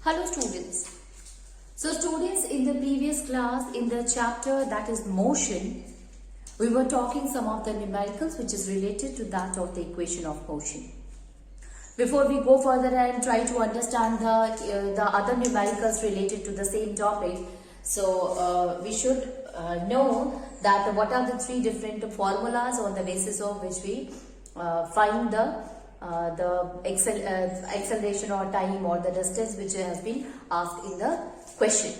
Hello students. So students, in the previous class, in the chapter that is motion, we were talking some of the numericals which is related to that of the equation of motion. Before we go further and try to understand the other numericals related to the same topic, so we should know that what are the three different formulas on the basis of which we find the acceleration or time or the distance which has been asked in the question.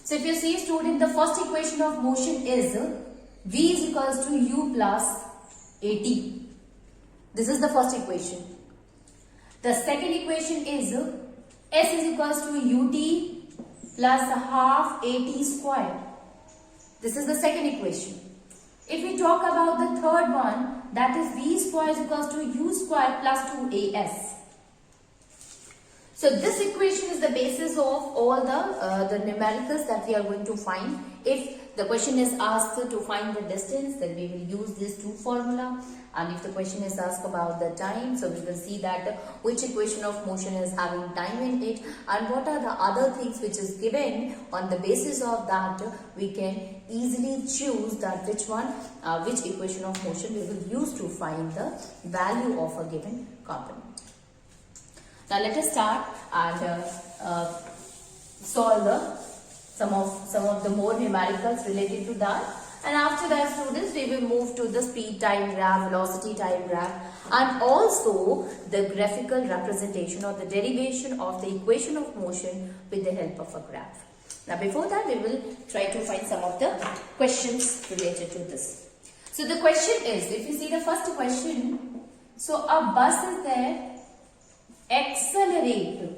So if you see student, the first equation of motion is v is equals to u plus at. This is the first equation. The second equation is s is equals to ut plus half at square. This is the second equation. If we talk about the third one, that is v square is equals to u square plus 2as. So this equation is the basis of all the numericals that we are going to find. If the question is asked to find the distance, then we will use this two formula. And if the question is asked about the time, so we will see that which equation of motion is having time in it and what are the other things which is given. On the basis of that, we can easily choose that which equation of motion we will use to find the value of a given component. Now let us start and solve some of the more numericals related to that. And after that, students, we will move to the speed time graph, velocity time graph, and also the graphical representation or the derivation of the equation of motion with the help of a graph. Now before that, we will try to find some of the questions related to this. So the question is, if you see the first question, so a bus is there, accelerate.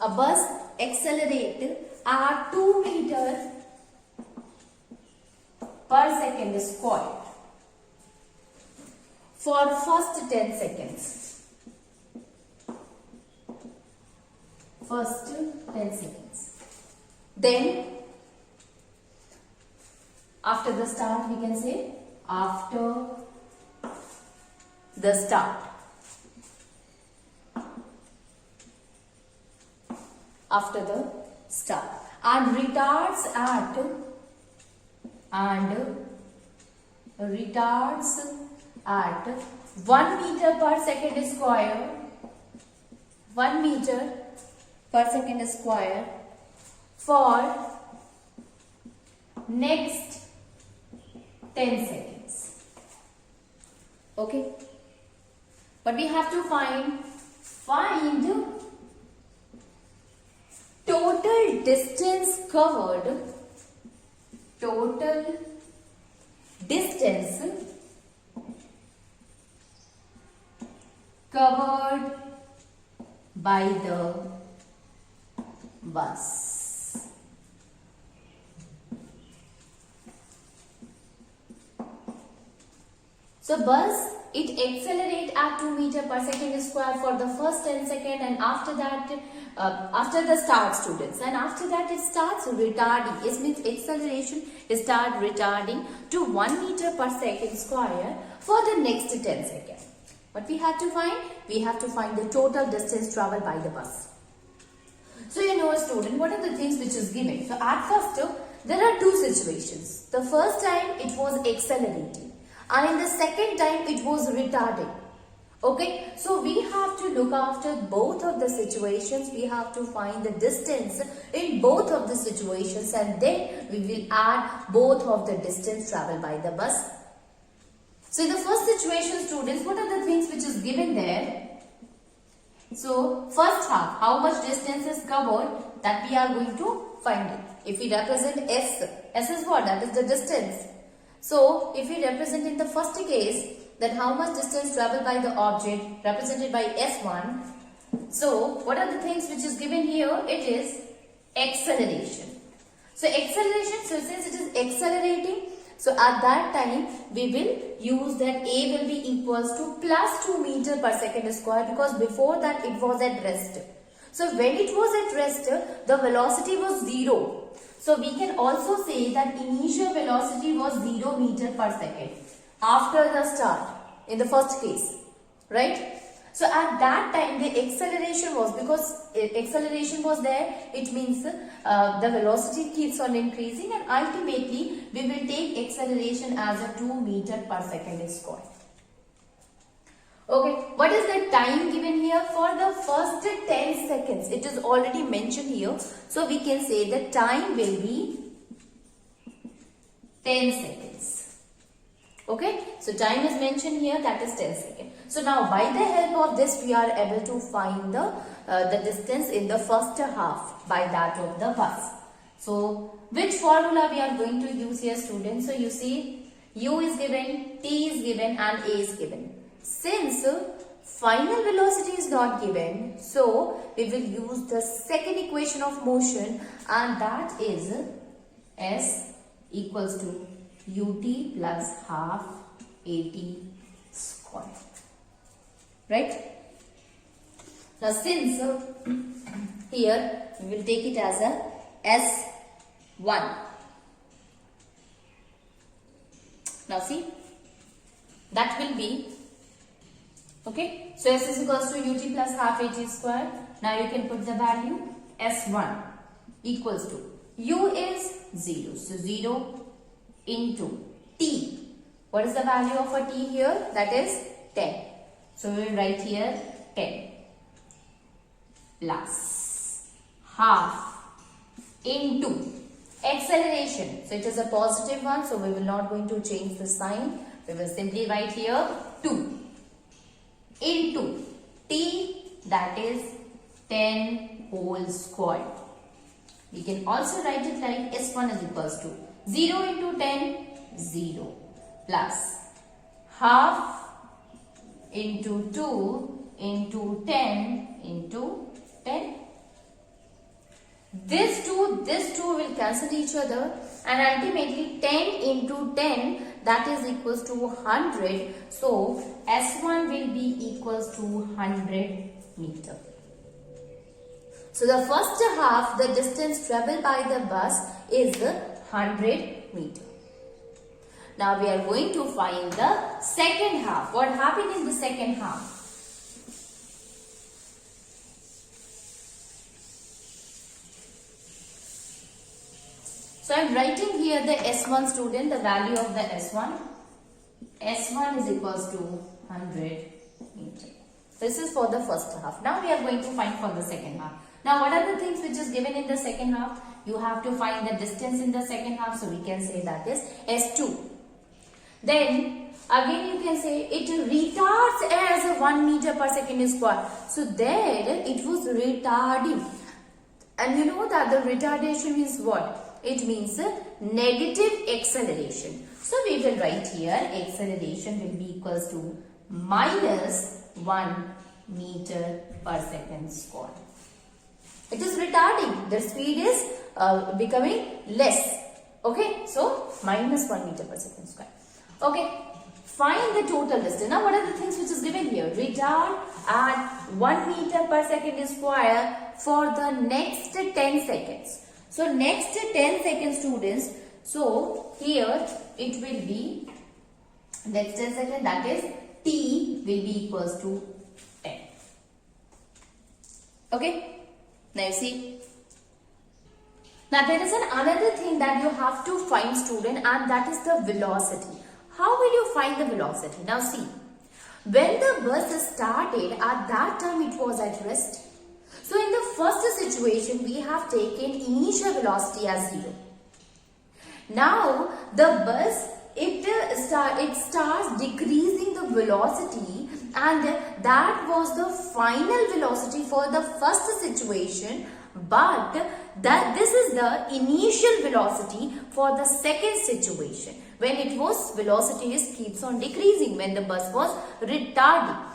A bus accelerate at 2 meters per second square for first 10 seconds. First 10 seconds. Then after the start, we can say after the start. After the start. And retards at 1 meter per second square. 1 meter per second square for next 10 seconds. Okay. But we have to find total distance covered. Total distance covered by the bus. So bus, it accelerates at 2 meters per second square for the first 10 seconds, and after that, after the start, students, and after that it starts retarding. It means acceleration start retarding to 1 meter per second square for the next 10 seconds. What we have to find? We have to find the total distance traveled by the bus. So you know, student, what are the things which is given? So at first, there are two situations. The first time it was accelerating, and in the second time it was retarding. Okay, so we have to look after both of the situations. We have to find the distance in both of the situations, and then we will add both of the distance traveled by the bus. So in the first situation, students, what are the things which is given there? So first half, how much distance is covered, that we are going to find it. If we represent S is what? That is the distance. So if we represent in the first case, that how much distance traveled by the object represented by S1. So what are the things which is given here? It is acceleration. So acceleration, so since it is accelerating, so at that time we will use that A will be equals to plus 2 meter per second square, because before that it was at rest. So when it was at rest, the velocity was 0. So we can also say that initial velocity was 0 meter per second after the start in the first case, right? So at that time the acceleration was, because acceleration was there, it means the velocity keeps on increasing, and ultimately we will take acceleration as a 2 meter per second square. Okay, what is the time given here for the first 10 seconds? It is already mentioned here. So we can say the time will be 10 seconds. Okay, so time is mentioned here, that is 10 seconds. So now by the help of this we are able to find the distance in the first half by that of the bus. So which formula we are going to use here, students? So you see, U is given, T is given and A is given. Since final velocity is not given, so we will use the second equation of motion, and that is S equals to ut plus half at square. Right? Now since here we will take it as a S1. Now see, that will be, okay, so S is equals to ut plus half at square. Now you can put the value S1 equals to, U is 0, so 0 into T. What is the value of a T here? That is 10. So we will write here 10 plus half into acceleration. So it is a positive one, so we will not going to change the sign. We will simply write here 2 into T, that is 10 whole square. We can also write it like S1 is equals to 0 into 10, 0 plus half into 2 into 10 into 10. This two will cancel each other, and ultimately 10 into 10, that is equals to 100. So S1 will be equals to 100 meter. So the first half, the distance traveled by the bus is 100 meter. Now we are going to find the second half. What happened in the second half? So I am writing here the S1, student, the value of the S1. S1 is equals to 100 meter. This is for the first half. Now we are going to find for the second half. Now what are the things which is given in the second half? You have to find the distance in the second half. So we can say that is S2. Then again you can say it retards as a 1 meter per second square. So there it was retarding. And you know that the retardation means what? It means negative acceleration. So we will write here acceleration will be equals to minus 1 meter per second square. It is retarding. The speed is becoming less. Okay. So minus 1 meter per second square. Okay. Find the total distance. Now what are the things which is given here? Retard at 1 meter per second square for the next 10 seconds. So next 10 seconds, students. So here it will be next 10 seconds, that is T will be equals to 10. Okay. Now you see. Now there is another thing that you have to find, student, and that is the velocity. How will you find the velocity? Now see. When the bus started, at that time it was at rest. So in the first situation, we have taken initial velocity as 0. Now the bus, it starts decreasing the velocity, and that was the final velocity for the first situation. But this is the initial velocity for the second situation, when it was velocity keeps on decreasing, when the bus was retarding.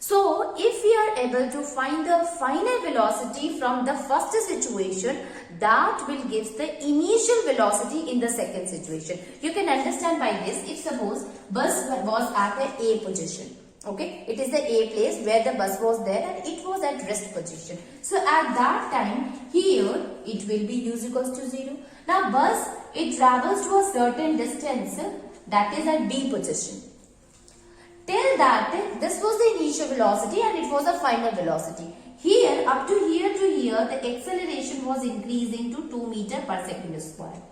So if we are able to find the final velocity from the first situation, that will give the initial velocity in the second situation. You can understand by this, if suppose bus was at the A position. Okay, it is the A place where the bus was there and it was at rest position. So at that time, here it will be U is equals to 0. Now bus, it travels to a certain distance, that is at B position. Till that, this was the initial velocity and it was the final velocity. Here, up to here to here, the acceleration was increasing to 2 meter per second square.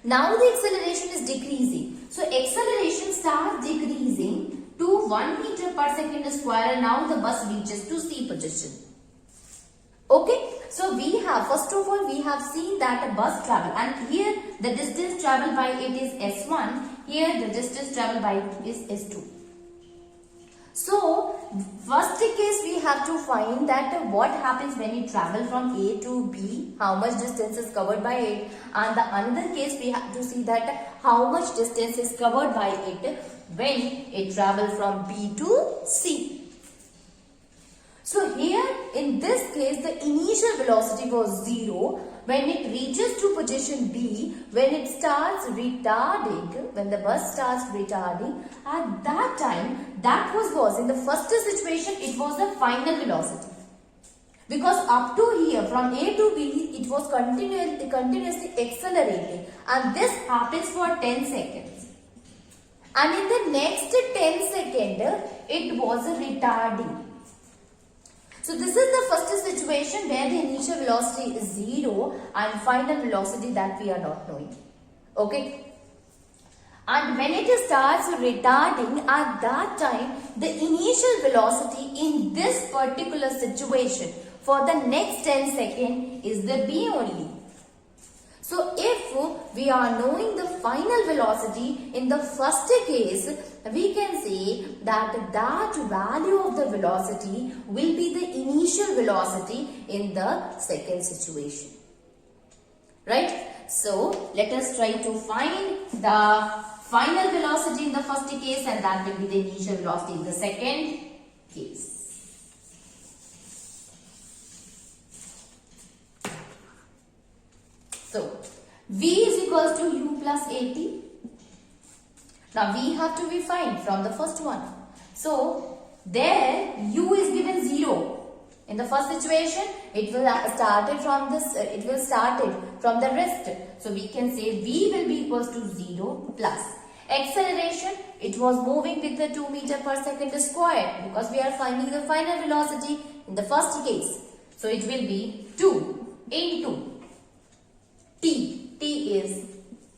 Now the acceleration is decreasing. So acceleration starts decreasing to 1 meter per second square and now the bus reaches to C position. Okay, so we have, first of all, we have seen that a bus travel, and here the distance traveled by it is S1, here the distance traveled by it is S2. So, first case we have to find that what happens when you travel from A to B, how much distance is covered by it, and the another case we have to see that how much distance is covered by it when it travels from B to C. So here in this case the initial velocity was 0. When it reaches to position B, when it starts retarding, when the bus starts retarding, at that time that was in the first situation it was the final velocity. Because up to here from A to B it was continuously accelerating, and this happens for 10 seconds. And in the next 10 seconds it was retarding. So this is the first situation where the initial velocity is 0 and final velocity that we are not knowing. Okay. And when it starts retarding, at that time the initial velocity in this particular situation for the next 10 seconds is the B only. So if we are knowing the final velocity in the first case, we can say that that value of the velocity will be the initial velocity in the second situation. Right? So let us try to find the final velocity in the first case, and that will be the initial velocity in the second case. So, V is equals to U plus AT. Now, V have to be found from the first one. So, there U is given 0. In the first situation, it will started from this. It will started from the rest. So, we can say V will be equals to 0 plus acceleration. It was moving with the 2 meter per second square because we are finding the final velocity in the first case. So, it will be 2 into T. T is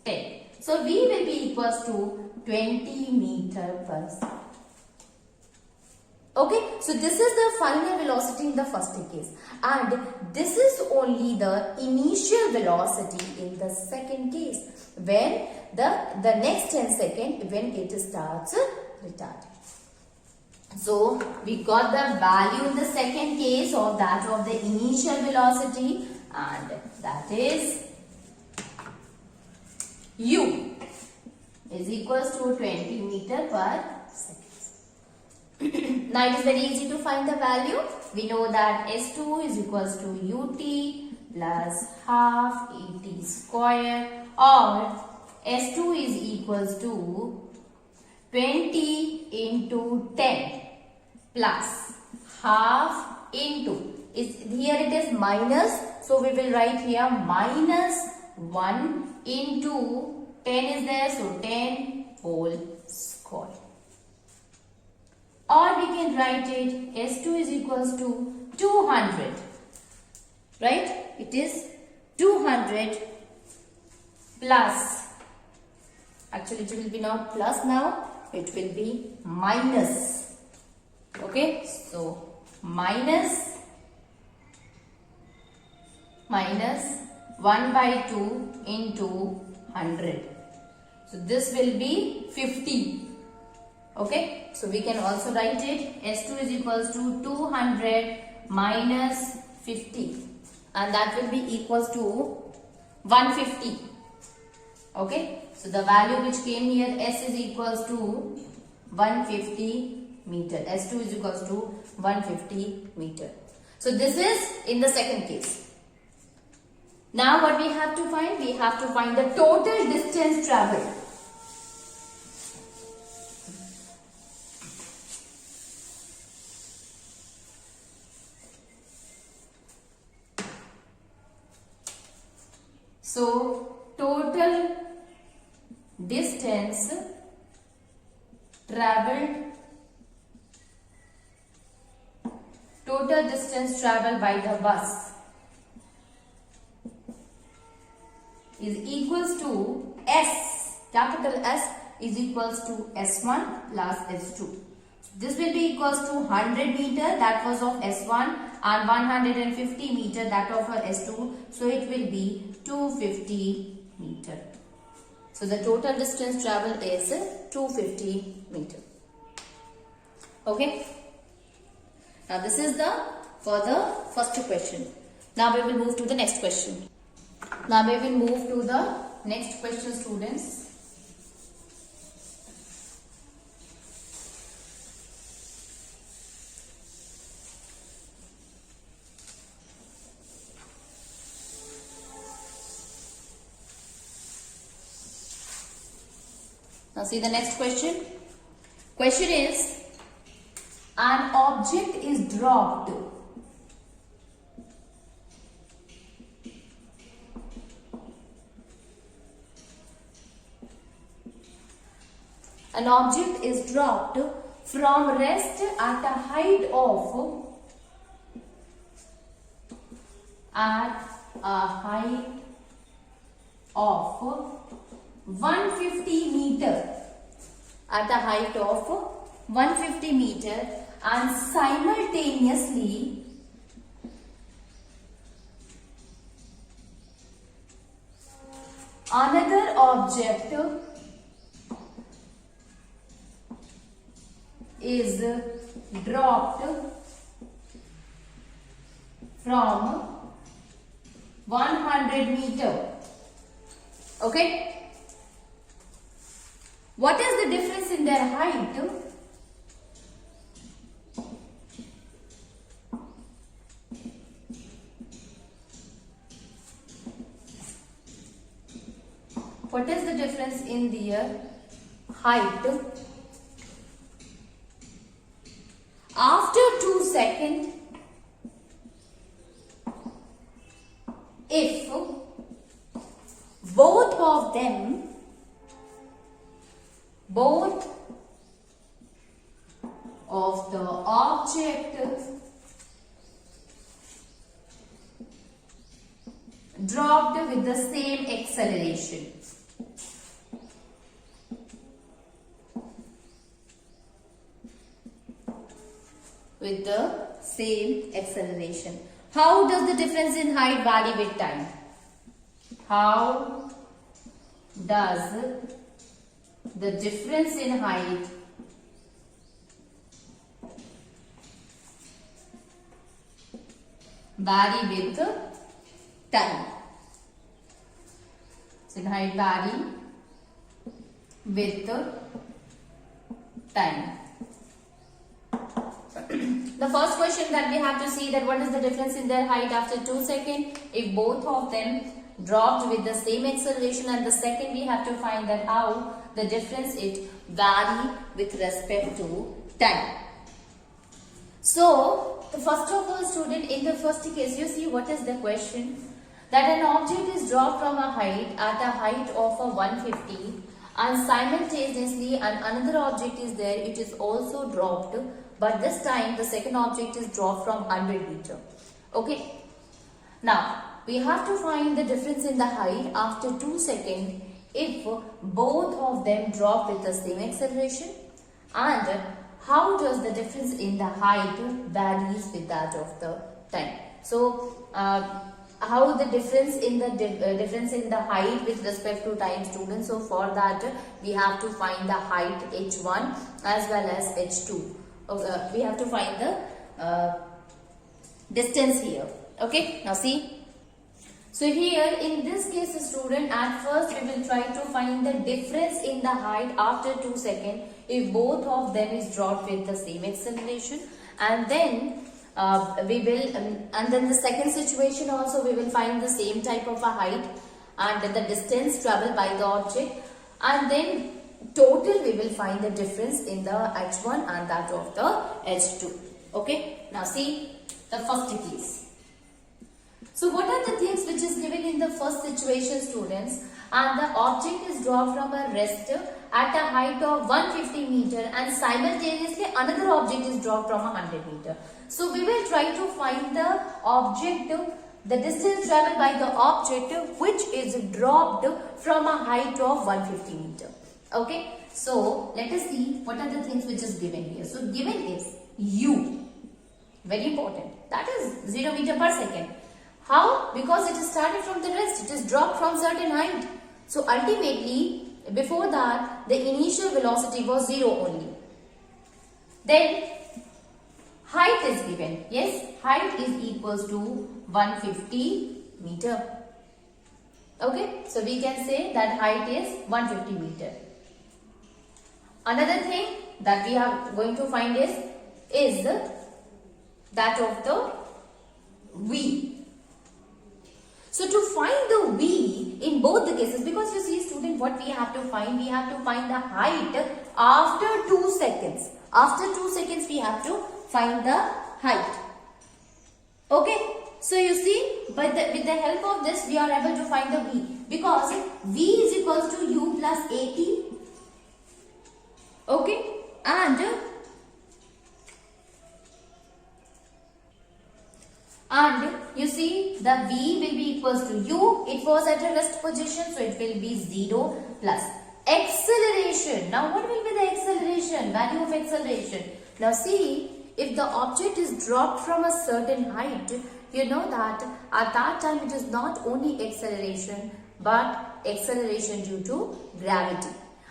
10. So, V will be equals to 20 meter per second. Okay, so this is the final velocity in the first case, and this is only the initial velocity in the second case when the next 10 seconds when it starts retarding. So, we got the value in the second case of that of the initial velocity, and that is U is equals to 20 meter per second. Now it is very easy to find the value. We know that S2 is equals to UT plus half AT square, or S2 is equals to 20 into 10 plus half into, here it is minus, so we will write here minus 1 into 10 is there, so 10 whole square. Or we can write it S2 is equals to 200, right? It is 200 plus, actually it will be not plus now, it will be minus, okay? So, minus 1 by 2 into 100. So, this will be 50. Okay, so we can also write it S2 is equals to 200 minus 50, and that will be equals to 150. Okay, so the value which came here, S is equals to 150 meter. S2 is equals to 150 meter. So this is in the second case. Now what we have to find? We have to find the total distance traveled. So, total distance traveled, total distance traveled by the bus is equals to S, capital S is equals to S1 plus S2. This will be equals to 100 meter, that was of S1, and 150 meter, that of S2. So it will be 250 meter. So the total distance traveled is 250 meter. Okay. Now this is for the first question. Now we will move to the next question. Now we will move to the next question, students. Now see the next question. Question is, an object is dropped from rest at a height of 150 meter, at a height of 150 meter, and simultaneously another object is dropped from 100 meter. Okay. What is the difference in their height? What is the difference in their height? After 2 seconds, if both of the object dropped with the same acceleration. With the same acceleration. How does the difference in height vary with time? How does the difference in height vary with time? So in height vary with time. The first question that we have to see, that what is the difference in their height after 2 seconds if both of them dropped with the same acceleration, and the second we have to find that how the difference it vary with respect to time. So first of all, student, in the first case you see what is the question, that an object is dropped from a height at a height of 150 and simultaneously another object is there, it is also dropped, but this time the second object is dropped from 100 meter. Okay. Now we have to find the difference in the height after 2 seconds if both of them drop with the same acceleration, and how does the difference in the height varies with that of the time. So how the difference in the height with respect to time, students. So for that we have to find the height h1 as well as h2. We have to find the distance here. Okay, now see. So here in this case, student, at first we will try to find the difference in the height after 2 seconds if both of them is dropped with the same acceleration, and then and then the second situation also we will find the same type of a height and the distance traveled by the object, and then total we will find the difference in the h1 and that of the h2. Okay, now see the first case. So what are the things which is given in the first situation, students? and the object is dropped from a rest at a height of 150 meter and simultaneously another object is dropped from 100 meter. So we will try to find the object, the distance traveled by the object which is dropped from a height of 150 meter. Okay, so let us see what are the things which is given here. So given is u, very important, that is 0 meter per second. How? Because it is started from the rest, it is dropped from certain height. So ultimately, before that, the initial velocity was 0 only. Then height is given. Yes, height is equals to 150 meter. Okay, so we can say that height is 150 meter. Another thing that we are going to find is that of the v. So to find the v in both the cases, because you see student, what we have to find? We have to find the height after 2 seconds. After 2 seconds we have to find the height. Okay. So you see, with the help of this we are able to find the v, because v is equals to u plus at. Okay. And you see the v will be equals to u. It was at a rest position, so it will be 0 plus acceleration. Now what will be the acceleration? Value of acceleration. Now see, if the object is dropped from a certain height, you know that at that time it is not only acceleration but acceleration due to gravity.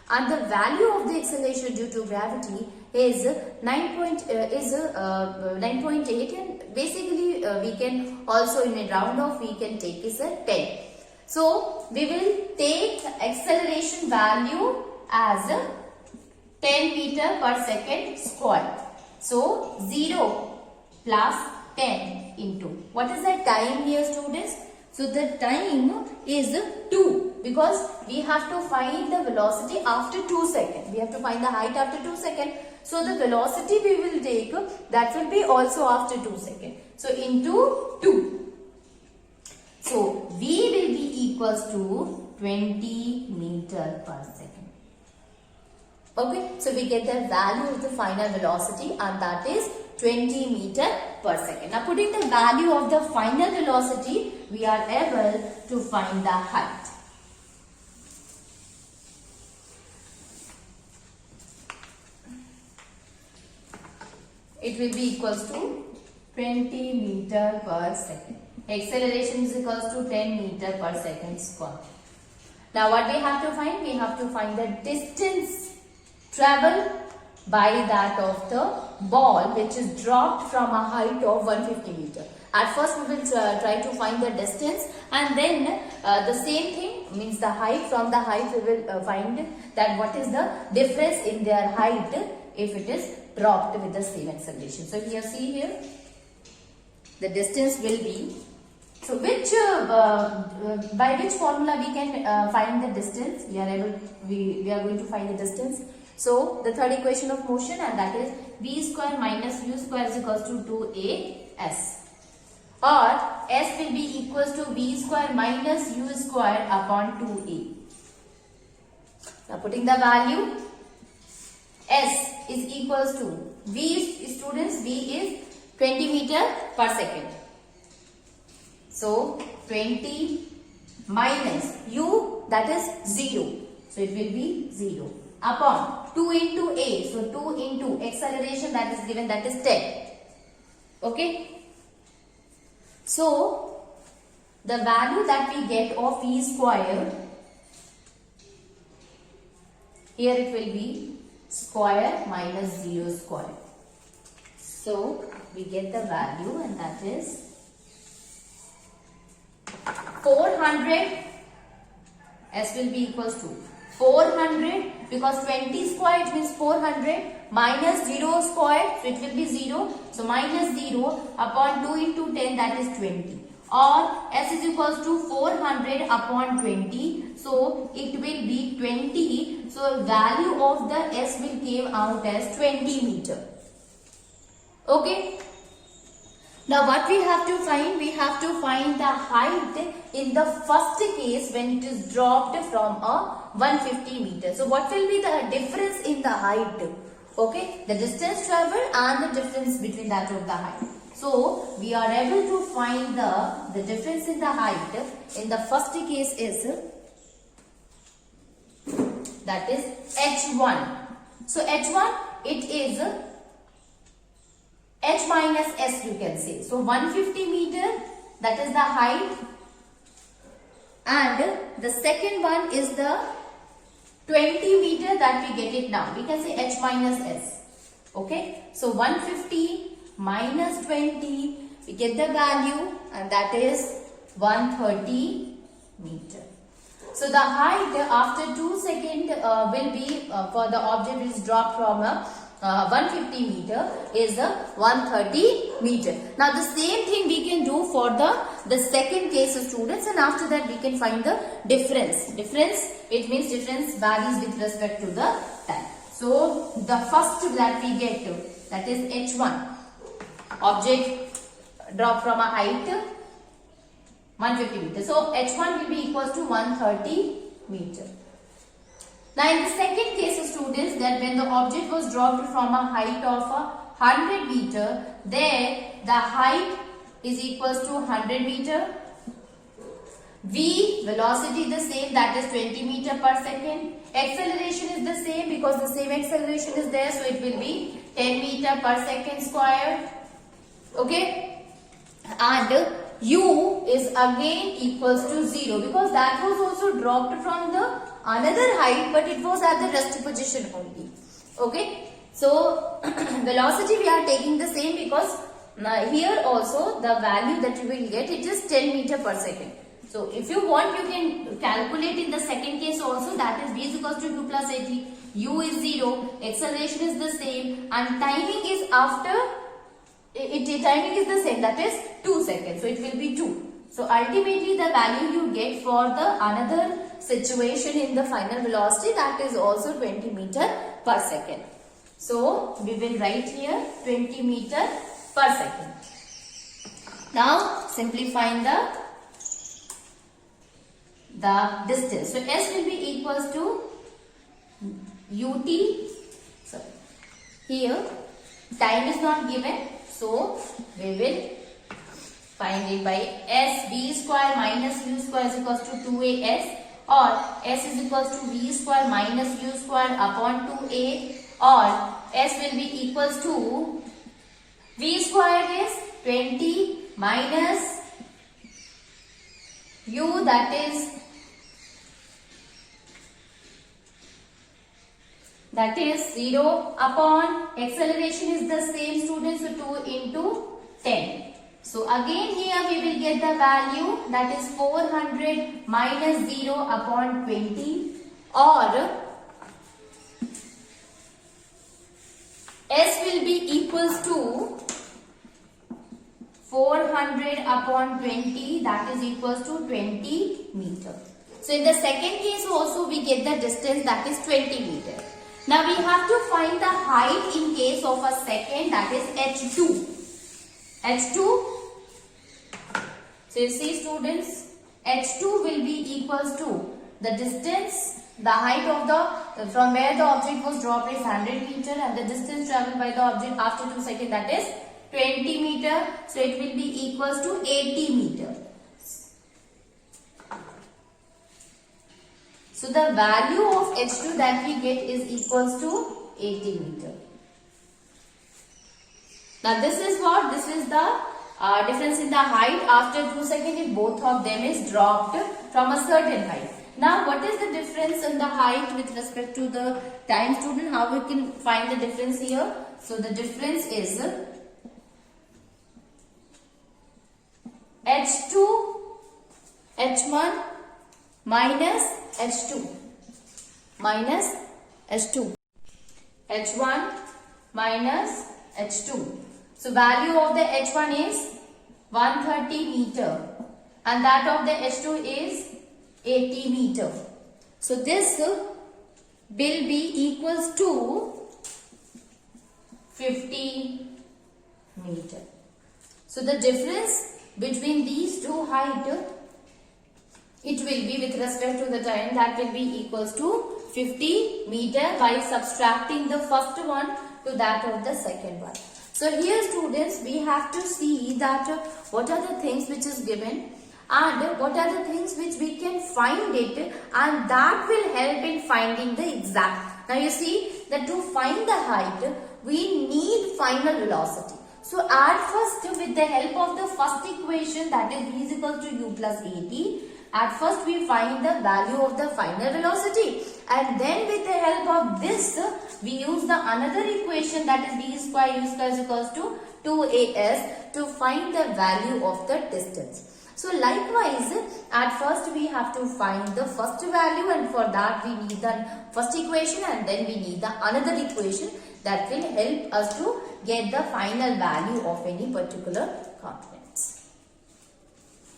And the value of the acceleration due to gravity is 9.8, and basically we can also in a round off we can take is a 10. So we will take acceleration value as 10 meter per second square. So 0 plus 10 into, what is the time here students? So the time is 2, because we have to find the velocity after 2 seconds. We have to find the height after 2 seconds. So the velocity we will take, that will be also after 2 seconds. So into 2. So v will be equals to 20 meter per second. Okay, so we get the value of the final velocity, and that is 20 meter per second. Now putting the value of the final velocity, we are able to find the height. It will be equals to 20 meter per second. Acceleration is equals to 10 meter per second square. Now what we have to find? We have to find the distance travel by that of the ball which is dropped from a height of 150 meter. At first we will try to find the distance, and then the same thing means the height. From the height we will find that what is the difference in their height if it is dropped with the same acceleration. So here see here the distance will be, so which by which formula we can find the distance? We are going to find the distance. So the third equation of motion, and that is v square minus u square is equals to 2as, or s will be equals to v square minus u square upon 2a. Now putting the value, s is equals to v, students, v is 20 meter per second. So 20 minus u, that is 0. So it will be 0 upon 2 into a. So 2 into acceleration that is given, that is 10. Okay. So the value that we get of v square, here it will be square minus 0 square. So we get the value, and that is 400. S will be equals to 400, because 20 square it means 400 minus 0 square, so it will be 0. So minus 0 upon 2 into 10, that is 20. Or S is equals to 400 upon 20. So it will be 20. So value of the S will came out as 20 meter. Okay. Now what we have to find? We have to find the height in the first case when it is dropped from a 150 meter. So what will be the difference in the height? Okay, the distance traveled and the difference between that of the height. So we are able to find the difference in the height in the first case is, that is h1. So h1, it is h minus s, you can say. So 150 meter, that is the height, and the second one is the 20 meter that we get it now. We can say h minus s. Okay, so 150 minus 20, we get the value, and that is 130 meter. So the height after 2 seconds will be for the object which is dropped from a 150 meter is 130 meter. Now the same thing we can do for the second case, students, and after that we can find the difference. Difference, it means difference varies with respect to the time. So the first that we get to, that is h1, object drop from a height 150 meter. So h1 will be equals to 130 meter. Now in the second case, students, that when the object was dropped from a height of 100 meter, there the height is equals to 100 meter. V, velocity the same, that is 20 meter per second. Acceleration is the same because the same acceleration is there, so it will be 10 meter per second square. Okay, and u is again equals to 0 because that was also dropped from the another height, but it was at the rest position only. Okay, so velocity we are taking the same because here also the value that you will get, it is 10 meter per second. So if you want, you can calculate in the second case also, that is v is equals to q plus at, u is 0, acceleration is the same, and timing is after, timing is the same, that is 2 seconds. So it will be 2. So ultimately the value you get for the another situation in the final velocity, that is also 20 meter per second. So we will write here 20 meter per second. Now simplifying the distance. So s will be equals to ut. Sorry, here time is not given, so we will find it by s v square minus u square is equals to 2as, or s is equals to v square minus u square upon 2a, or s will be equals to v square is 20 minus u, that is 0 upon acceleration is the same, students, so 2 into 10. So again here we will get the value, that is 400 minus 0 upon 20, or s will be equals to 400 upon 20, that is equals to 20 meter. So in the second case also we get the distance, that is 20 meter. Now we have to find the height in case of a second, that is h2. h2, so you see, students, h2 will be equals to the distance, the height of the, from where the object was dropped is 100 meter, and the distance traveled by the object after 2 seconds, that is 20 meter. So it will be equals to 80 meter. So the value of h2 that we get is equals to 80 meter. Now this is what? This is the difference in the height after 2 seconds if both of them is dropped from a certain height. Now what is the difference in the height with respect to the time, student? How we can find the difference here? So the difference is h2, h1 minus h2, minus h2, h1 minus h2. So value of the h1 is 130 meter and that of the h2 is 80 meter. So this will be equals to 50 meter. So the difference between these two height, it will be with respect to the time, that will be equals to 50 meter by subtracting the first one to that of the second one. So here students, we have to see that what are the things which is given and what are the things which we can find it, and that will help in finding the exact. Now you see that to find the height, we need final velocity. So at first, with the help of the first equation, that is v is equal to u plus at, at first we find the value of the final velocity, and then with the help of this we use the another equation, that is v square u square is equals to 2as, to find the value of the distance. So likewise, at first we have to find the first value, and for that we need the first equation, and then we need the another equation that will help us to get the final value of any particular component.